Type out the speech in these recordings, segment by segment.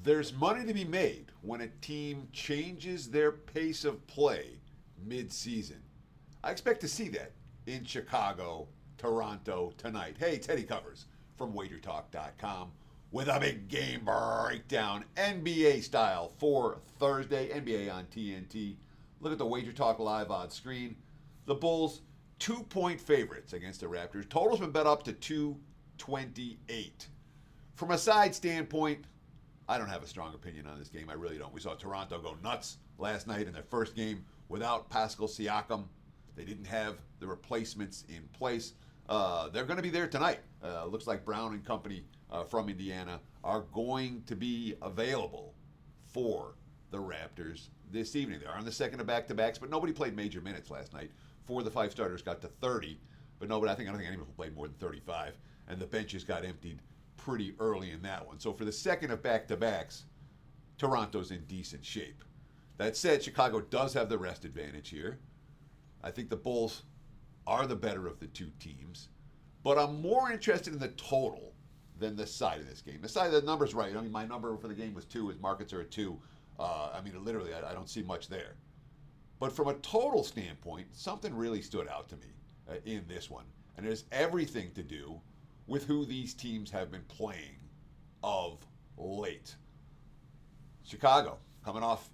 There's money to be made when a team changes their pace of play mid-season. I expect to see that in Chicago, Toronto tonight. Hey, Teddy Covers from WagerTalk.com with a big game breakdown, NBA style, for Thursday. NBA on TNT. Look at the Wager Talk Live on screen. The Bulls, 2-point favorites against the Raptors. Total's been bet up to 228. From a side standpoint, I don't have a strong opinion on this game. I really don't. We saw Toronto go nuts last night in their first game without Pascal Siakam. They didn't have the replacements in place. They're going to be there tonight. Looks like Brown and company from Indiana are going to be available for the Raptors this evening. They are on the second of back-to-backs, but nobody played major minutes last night. 4 of the 5 starters got to 30, but nobody. I don't think anyone played more than 35, and the benches got emptied pretty early in that one. So for the second of back-to-backs, Toronto's in decent shape. That said, Chicago does have the rest advantage here. I think the Bulls are the better of the two teams, but I'm more interested in the total than the side of this game. The side of the number's right. I mean, my number for the game was 2. His markets are at 2. Literally, I don't see much there. But from a total standpoint, something really stood out to me in this one, and it has everything to do with who these teams have been playing of late. Chicago, coming off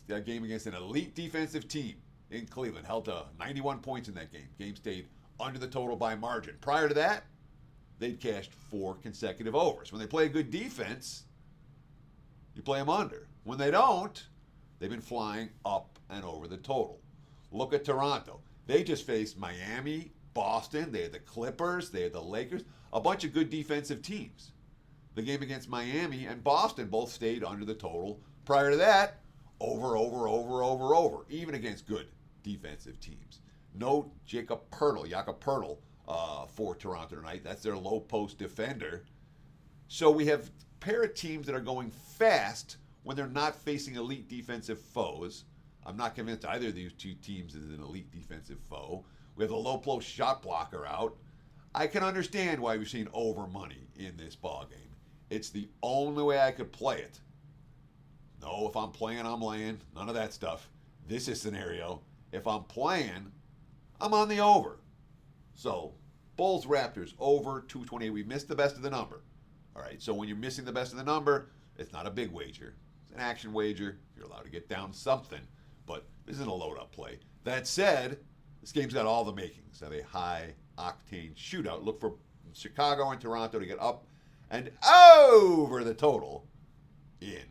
a game against an elite defensive team in Cleveland, held to 91 points in that game. Game stayed under the total by margin. Prior to that, they'd cashed 4 consecutive overs. When they play a good defense, you play them under. When they don't, they've been flying up and over the total. Look at Toronto. They just faced Miami, Boston. They had the Clippers. They had the Lakers. A bunch of good defensive teams. The game against Miami and Boston both stayed under the total. Prior to that, over. Even against good defensive teams. No Jakob Pertl for Toronto tonight. That's their low post defender. So we have a pair of teams that are going fast when they're not facing elite defensive foes. I'm not convinced either of these two teams is an elite defensive foe. We have a low post shot blocker out. I can understand why we've seen over money in this ball game. It's the only way I could play it. No, if I'm playing, I'm laying. None of that stuff. This is scenario. If I'm playing, I'm on the over. So, Bulls Raptors over 228. We missed the best of the number. All right, so when you're missing the best of the number, it's not a big wager. It's an action wager. You're allowed to get down something, but this isn't a load-up play. That said, this game's got all the makings of a high-octane shootout. Look for Chicago and Toronto to get up and over the total in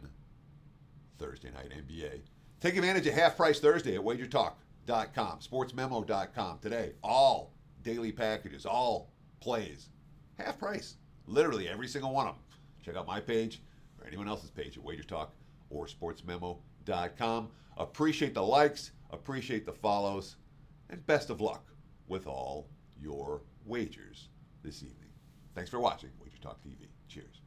Thursday night NBA. Take advantage of Half Price Thursday at WagerTalk.com, SportsMemo.com. Today, all daily packages, all plays, half price. Literally every single one of them. Check out my page or anyone else's page at WagerTalk or SportsMemo.com. Appreciate the likes, appreciate the follows, and best of luck with all your wagers this evening. Thanks for watching Wager Talk TV. Cheers.